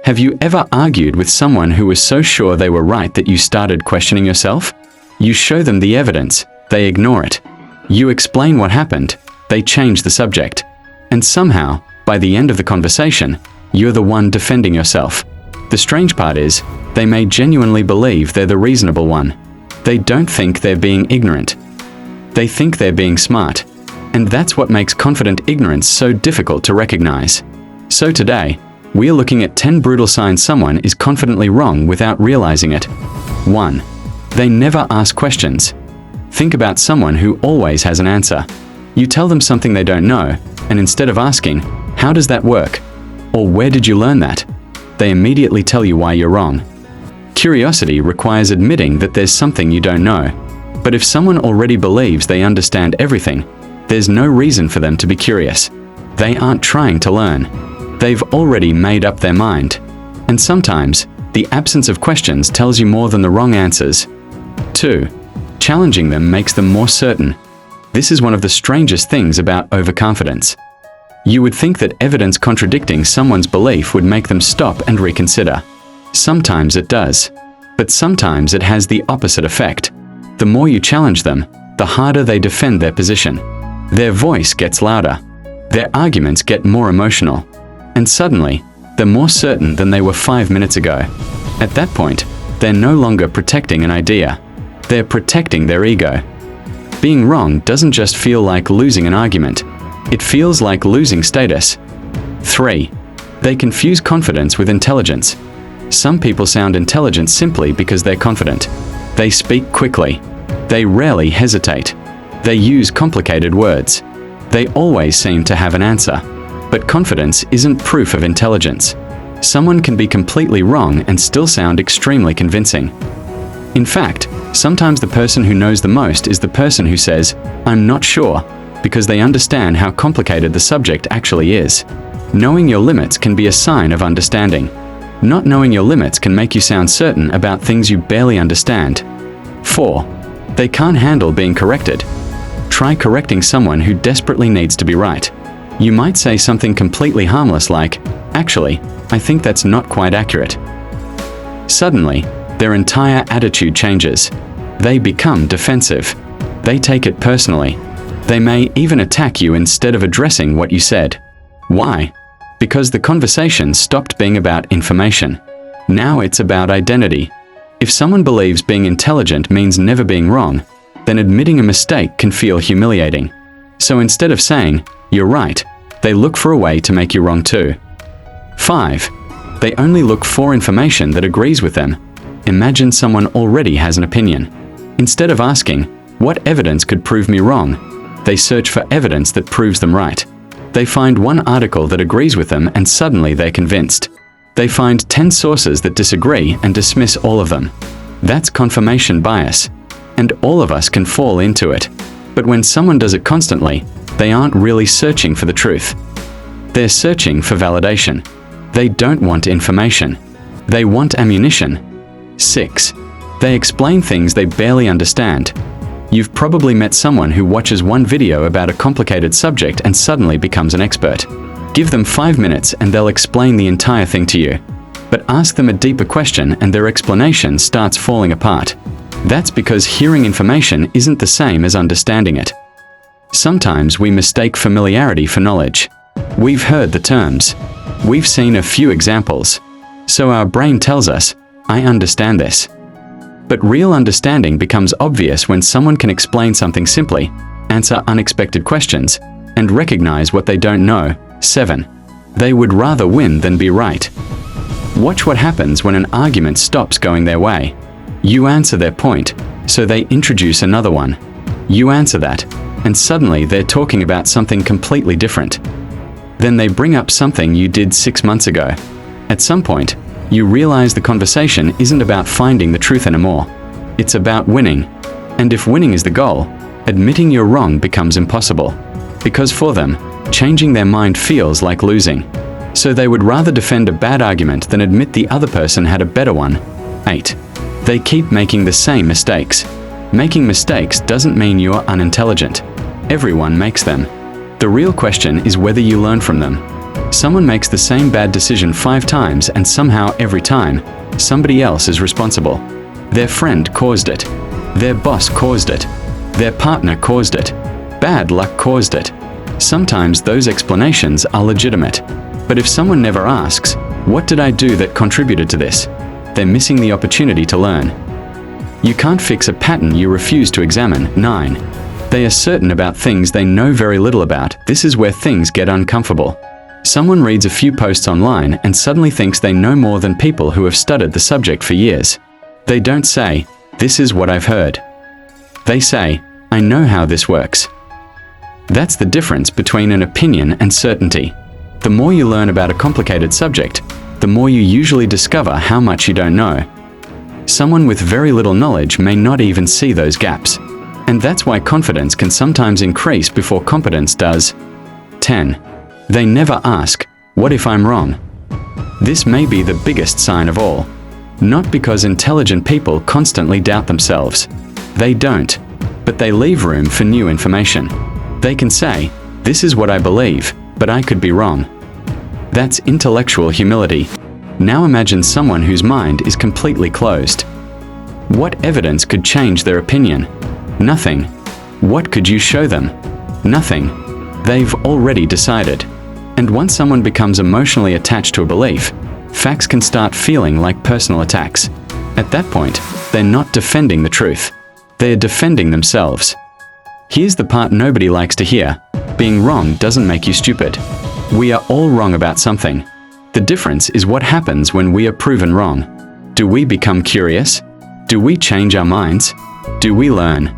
Have you ever argued with someone who was so sure they were right that you started questioning yourself? You show them the evidence, they ignore it. You explain what happened, they change the subject. And somehow, by the end of the conversation, you're the one defending yourself. The strange part is, they may genuinely believe they're the reasonable one. They don't think they're being ignorant. They think they're being smart. And that's what makes confident ignorance so difficult to recognize. So today, we're looking at 10 brutal signs someone is confidently wrong without realizing it. 1. They never ask questions. Think about someone who always has an answer. You tell them something they don't know, and instead of asking, "How does that work?" or "Where did you learn that?" they immediately tell you why you're wrong. Curiosity requires admitting that there's something you don't know. But if someone already believes they understand everything, there's no reason for them to be curious. They aren't trying to learn. They've already made up their mind. And sometimes, the absence of questions tells you more than the wrong answers. 2. Challenging them makes them more certain. This is one of the strangest things about overconfidence. You would think that evidence contradicting someone's belief would make them stop and reconsider. Sometimes it does. But sometimes it has the opposite effect. The more you challenge them, the harder they defend their position. Their voice gets louder. Their arguments get more emotional. And suddenly, they're more certain than they were 5 minutes ago. At that point, they're no longer protecting an idea. They're protecting their ego. Being wrong doesn't just feel like losing an argument. It feels like losing status. 3. They confuse confidence with intelligence. Some people sound intelligent simply because they're confident. They speak quickly. They rarely hesitate. They use complicated words. They always seem to have an answer. But confidence isn't proof of intelligence. Someone can be completely wrong and still sound extremely convincing. In fact, sometimes the person who knows the most is the person who says, "I'm not sure," because they understand how complicated the subject actually is. Knowing your limits can be a sign of understanding. Not knowing your limits can make you sound certain about things you barely understand. 4. They can't handle being corrected. Try correcting someone who desperately needs to be right. You might say something completely harmless like, "Actually, I think that's not quite accurate." Suddenly, their entire attitude changes. They become defensive. They take it personally. They may even attack you instead of addressing what you said. Why? Because the conversation stopped being about information. Now it's about identity. If someone believes being intelligent means never being wrong, then admitting a mistake can feel humiliating. So instead of saying, "You're right," they look for a way to make you wrong too. 5. They only look for information that agrees with them. Imagine someone already has an opinion. Instead of asking, "What evidence could prove me wrong?" they search for evidence that proves them right. They find one article that agrees with them and suddenly they're convinced. They find 10 sources that disagree and dismiss all of them. That's confirmation bias. And all of us can fall into it. But when someone does it constantly, they aren't really searching for the truth. They're searching for validation. They don't want information. They want ammunition. 6. They explain things they barely understand. You've probably met someone who watches one video about a complicated subject and suddenly becomes an expert. Give them 5 minutes and they'll explain the entire thing to you. But ask them a deeper question and their explanation starts falling apart. That's because hearing information isn't the same as understanding it. Sometimes we mistake familiarity for knowledge. We've heard the terms. We've seen a few examples. So our brain tells us, "I understand this." But real understanding becomes obvious when someone can explain something simply, answer unexpected questions, and recognize what they don't know. 7. They would rather win than be right. Watch what happens when an argument stops going their way. You answer their point, so they introduce another one. You answer that, and suddenly they're talking about something completely different. Then they bring up something you did 6 months ago. At some point, you realize the conversation isn't about finding the truth anymore. It's about winning. And if winning is the goal, admitting you're wrong becomes impossible. Because for them, changing their mind feels like losing. So they would rather defend a bad argument than admit the other person had a better one. 8. They keep making the same mistakes. Making mistakes doesn't mean you're unintelligent. Everyone makes them. The real question is whether you learn from them. Someone makes the same bad decision 5 times and somehow every time, somebody else is responsible. Their friend caused it. Their boss caused it. Their partner caused it. Bad luck caused it. Sometimes those explanations are legitimate. But if someone never asks, what did I do that contributed to this? They're missing the opportunity to learn. You can't fix a pattern you refuse to examine. 9. They are certain about things they know very little about. This is where things get uncomfortable. Someone reads a few posts online and suddenly thinks they know more than people who have studied the subject for years. They don't say, "This is what I've heard." They say, "I know how this works." That's the difference between an opinion and certainty. The more you learn about a complicated subject, the more you usually discover how much you don't know. Someone with very little knowledge may not even see those gaps. And that's why confidence can sometimes increase before competence does. 10. They never ask, "What if I'm wrong?" This may be the biggest sign of all. Not because intelligent people constantly doubt themselves. They don't. But they leave room for new information. They can say, "This is what I believe, but I could be wrong." That's intellectual humility. Now imagine someone whose mind is completely closed. What evidence could change their opinion? Nothing. What could you show them? Nothing. They've already decided. And once someone becomes emotionally attached to a belief, facts can start feeling like personal attacks. At that point, they're not defending the truth. They're defending themselves. Here's the part nobody likes to hear. Being wrong doesn't make you stupid. We are all wrong about something. The difference is what happens when we are proven wrong. Do we become curious? Do we change our minds? Do we learn?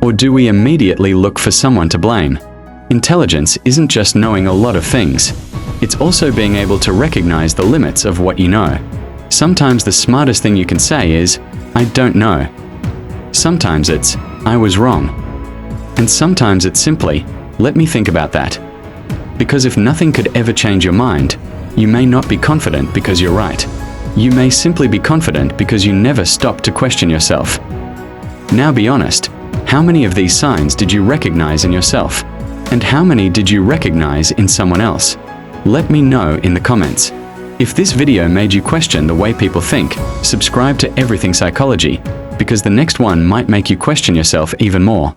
Or do we immediately look for someone to blame? Intelligence isn't just knowing a lot of things. It's also being able to recognize the limits of what you know. Sometimes the smartest thing you can say is, "I don't know." Sometimes it's, "I was wrong." And sometimes it's simply, "Let me think about that." Because if nothing could ever change your mind, you may not be confident because you're right. You may simply be confident because you never stop to question yourself. Now be honest, how many of these signs did you recognize in yourself? And how many did you recognize in someone else? Let me know in the comments. If this video made you question the way people think, subscribe to Everything Psychology, because the next one might make you question yourself even more.